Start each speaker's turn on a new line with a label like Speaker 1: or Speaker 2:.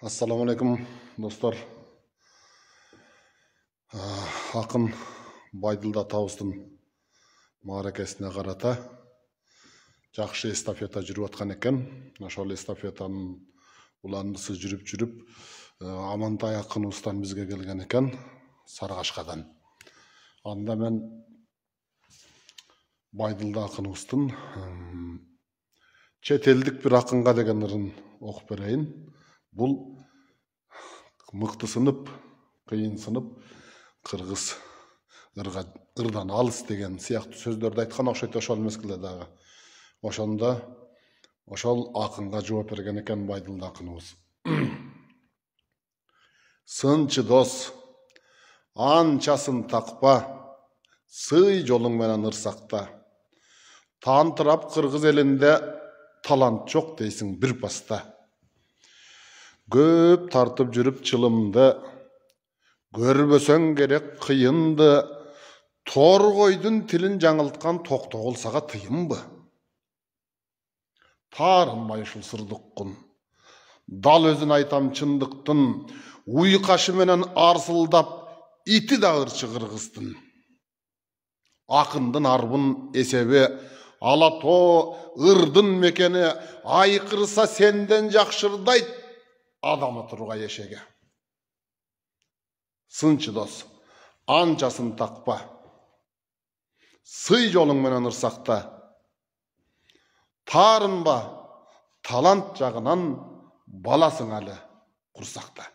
Speaker 1: Assalamu alaikum dostlar. Ақын Байділда Тауыстың мааракесіне қарата жақшы эстафета жүріп атқан екен. Ошол эстафетаның уландысы жүріп, Амантай ақын устан бізге келген екен, Сарыашқадан. Анда мен Байділда ақын устың чет элдик бир ақынға деген ырын оқып берейин. Бұл мықты сынып, қиын сынып, қырғыз ырдан алыс деген сияқты сөздерді айтқан окшойт ошол мезгилде. Ошонда ошол ақынға жооп берген экен Байділда ақыныбыз. Сынчы дос, анчасын тақпа, сый жолуң менен ырсакта. Тантырап қырғыз элинде талант жок дейсиң бир паста. Көп тартып жүрүп чылымды, көрбөсөң керек кыйынды. Торгойдун тилин жаңылткан токтогулсага тыйынбы? Таарынбай ушул сырдыккын, дал өзүн айтам чындыктын. Уйкашы менен арсылдап, ити да ырчы кыргыздын. Акындын арбын эсеби, Алато ырдын мекени, айкырса сенден жакшырдайт адамы тургай эшеге. Сынчы дос, анчасын такпа, сый жолуң менен ырсакта. Таарынба, талант жагынан баласың алы курсакта.